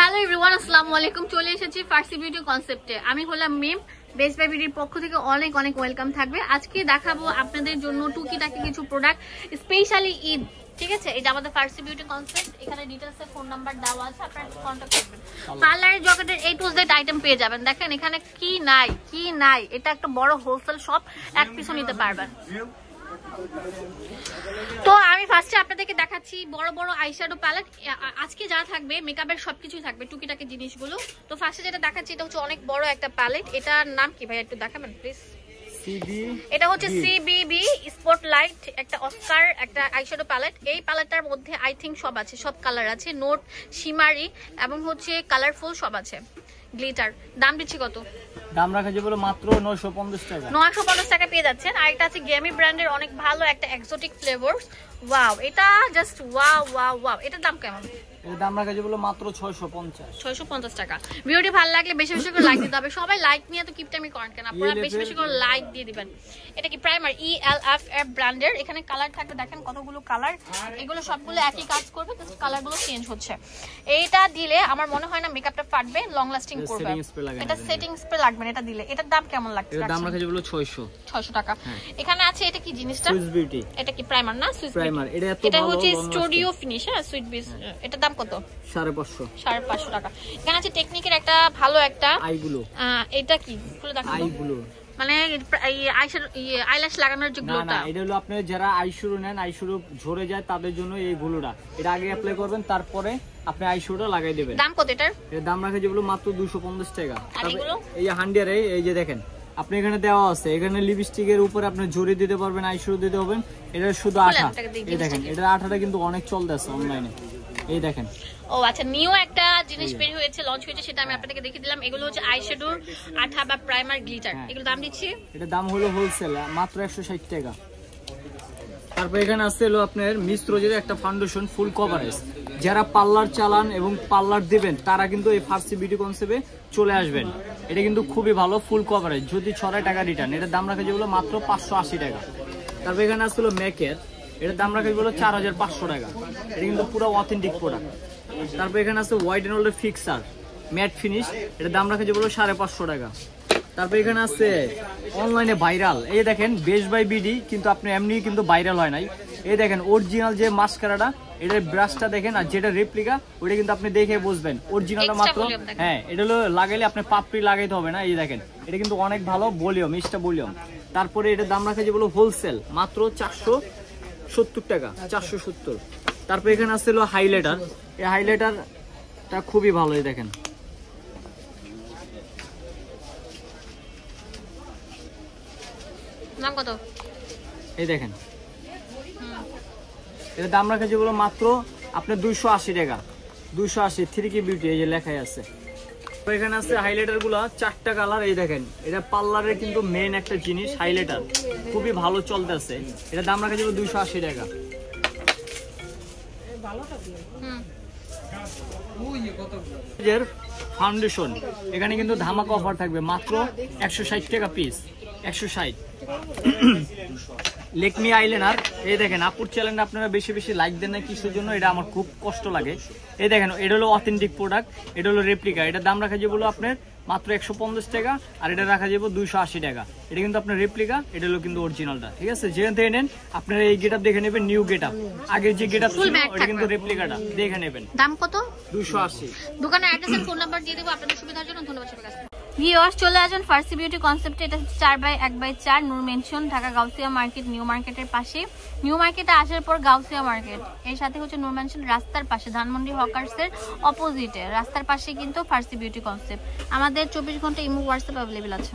Hello everyone, আসসালামু আলাইকুম। চলে এসেছি ফার্সি বিউটি কনসেপ্টে। আমি হলাম মিম। বেস্ট বাই বিউটির পক্ষ থেকে অনেক অনেক ওয়েলকাম থাকবে। আজকে দেখাবো আপনাদের জন্য টুকিটাকি কিছু প্রোডাক্ট, স্পেশালি ঈদ। ঠিক আছে, এটা আমাদের ফার্সি বিউটি কনসেপ্ট। এখানে ডিটেলসে ফোন নাম্বার দেওয়া আছে, আপনারা কন্ট্যাক্ট করবেন। পার্লারের জগতের A to Z আইটেম পেয়ে যাবেন। দেখেন এখানে কি নাই। এটা একটা বড় হোলসেল শপ, এক পিছু নিতে পারবেন। তো আমি ফার্স্টে আপনাদেরকে দেখাচ্ছি বড় বড় আইশ্যাডো প্যালেট। আজকে যা থাকবে মেকআপের সবকিছুই থাকবে, টুকিটাকি জিনিসগুলো। তো ফার্স্টে যেটা দেখাচ্ছি এটা হচ্ছে অনেক বড় একটা প্যালেট। এটার নাম কি ভাই একটু দেখাবেন প্লিজ? এটা হচ্ছে CBB স্পটলাইট, একটা অস্কার একটা আইশ্যাডো প্যালেট। এই প্যালেটটার মধ্যে আই থিঙ্ক সব আছে, সব কালার আছে, নোট, শিমারি এবং হচ্ছে কালারফুল সব আছে। গ্লিটার দাম দিচ্ছি কত? দাম রাখা যাবে মাত্র 950 টাকা। 950 টাকা পেয়ে যাচ্ছেন। আর এটা আছে গ্যামি ব্র্যান্ডের অনেক ভালো একটা এক্সোটিক ফ্লেভারস। ওয়াও, এটা জাস্ট ওয়াও। এটার দাম কেমন? এর দাম রাখা যাবে মাত্র 650 টাকা। ভিডিওটি ভালো লাগলে বেশি বেশি করে লাইক দিতে হবে। সবাই লাইক নিয়ে তো কিপটামি করেন কেন? আপনারা বেশি বেশি করে লাইক দিয়ে দিবেন। এটা কি প্রাইমার ELFF ব্র্যান্ডের। এখানে কালার থাকবে, দেখেন কতগুলো কালার। এগুলো সবগুলো একই কাজ করবে, জাস্ট কালারগুলো চেঞ্জ হচ্ছে। এইটা দিলে আমার মনে হয় না মেকআপটা ফাটবে, লং লাস্টিং করবে। এটা সেটিং স্প্রে লাগবে না। এটা দিলে এটার দাম কেমন লাগছে? এর দাম রাখা যাবে 600 টাকা। এখানে আছে এটা কি জিনিসটা? Swiss beauty. এটা কি প্রাইমার না? Swiss primer. এটা হচ্ছে স্টুডিও ফিনিশ। হ্যাঁ, সুইট বিস। এটার দাম কত? 550 টাকা। এখানে আছে টেকনিকের একটা ভালো একটা আইগুলো। এটা কি খুলে দেখাবো? আইগুলো মানে আইল্যাশ লাগানোর যে গ্লোটা। না, এটা হলো আপনি যারা আইশ্যাডো নেন, আইশ্যাডো ঝরে যায় তাদের জন্য এই গ্লোটা। এটা আগে অ্যাপ্লাই করবেন, তারপরে আপনি আইশ্যাডো লাগাই দিবেন। দাম কত এটার? এর দাম রাখা যাবে মাত্র 250 টাকা। এই হান্ডিয়ারে এই যে দেখেন আপনি এখানে দেওয়া আছে, এখানে লিপস্টিকের উপরে আপনি জড়ি দিতে পারবেন, আইশ্যাডো দিতে পারবেন। এটা শুধু আঠা। এই দেখেন এটার আঠাটা কিন্তু অনেক চলতেছে অনলাইনে। এই দেখেন। ও আচ্ছা, নিউ একটা জিনিস বের হয়েছে, লঞ্চ হয়েছে, সেটা আমি আপনাদেরকে দেখিয়ে দিলাম। এগুলো হচ্ছে আইশ্যাডোর আঠা বা প্রাইমার গ্লিটার। এগুলো দাম দিচ্ছি, এটা দাম হলো হোলসেল মাত্র 160 টাকা। তারপর এখানে আছে হলো আপনার মিস রোজের একটা ফাউন্ডেশন ফুল কভারেজ। যারা পার্লার চালান এবং পার্লার দিবেন তারা কিন্তু এই ফার্সি বিউটি কনসেপ্টে চলে আসবেন। এটা কিন্তু খুবই ভালো, ফুল কভারেজ। যদি 6 টাকা রিটার্ন। এটার দাম রাখা যাবে মাত্র 580 টাকা। তারপর এখানে আসছিল ম্যাকের, এটার দাম রাখা যাবে 4500 টাকা। এটা কিন্তু পুরো অথেন্টিক প্রোডাক্ট। তারপর এখানে আছে white and old fixer matte finish, এটার দাম রাখা যাবে 550 টাকা। তারপর এখানে আছে অনলাইনে ভাইরাল, এই দেখেন বেস্ট বাই বিডি, কিন্তু আপনি এমনি কিন্তু ভাইরাল হয় নাই। এই দেখেন অরিজিনাল যে মাস্কারাটা, এটার ব্রাশটা দেখেন, আর যেটা রেপ্লিকা ওটা কিন্তু আপনি দেখে বুঝবেন অরিজিনালটা মাত্র। হ্যাঁ, এটা হলো লাগাইলে আপনি পাপড়ি লাগাইতে হবে না। এই দেখেন এটা কিন্তু অনেক ভালো ভলিউম, ইস্টা ভলিউম। তারপরে এটার দাম রাখা যাবে হোলসেল মাত্র 470 টাকা, 470। তারপর এখানে আছে হলো হাইলাইটার। এই হাইলাইটারটা খুবই ভালো। এই দেখেন নাম কত? এই দেখেন এর দাম রাখা যাবে মাত্র আপনার 280 টাকা। 280 3K বিউটি, এই যে লেখাই আছে। তো এখানে আছে হাইলাইটার গুলা 4টা কালার। এই দেখেন এটা পার্লারের কিন্তু মেন একটা জিনিস, হাইলাইটার খুবই ভালো চলতেছে। এটা দাম রাখা যাবে 280 টাকা। ফাউন্ডেশন এখানে কিন্তু ধামাকা অফার থাকবে, মাত্র 160 টাকা পিস, 160। লেকমি আইলাইনার, এই দেখেন আপুর চ্যানেলে আপনারা বেশি বেশি লাইক দেন না কিসের জন্য, এটা আমার খুব কষ্ট লাগে। এই দেখেন এটা হলো অথেন্টিক প্রোডাক্ট, এটা হলো রেপ্লিকা। এটা দাম রাখা যাবে আপনার মাত্র 150 টাকা, আর এটা রাখা যাবে 280 টাকা। এটা কিন্তু আপনার রেপ্লিকা, এটা হলো কিন্তু অরিজিনালটা। ঠিক আছে, যেখান থেকে নেন আপনারা এই গেটআপ দেখে নেবেন, নিউ গেটআপ। আগের যে গেটআপ ছিল ওটা কিন্তু রেপ্লিকাটা দেখে নেবেন। দাম কত? 280। দোকানের অ্যাড্রেস আর ফোন নাম্বার দিয়ে দেব আপনাদের সুবিধার জন্য। ধন্যবাদ সবার কাছে। ভিউয়ার্স, চলে আসেন ফার্সি বিউটি কনসেপ্টে। এটা 4x1/4 Noor mansion, Dhaka Gausia market, new মার্কেটের পাশে। নিউ মার্কেটে আসার পর গাউসিয়া মার্কেট, এর সাথে হচ্ছে নূর মেনশন রাস্তার পাশে, ধানমন্ডি হকার্সের অপোজিটে রাস্তার পাশে কিন্তু ফার্সি বিউটি কনসেপ্ট। আমাদের 24 ঘন্টা ইমো হোয়াটসঅ্যাপ অ্যাভেলেবেল আছে।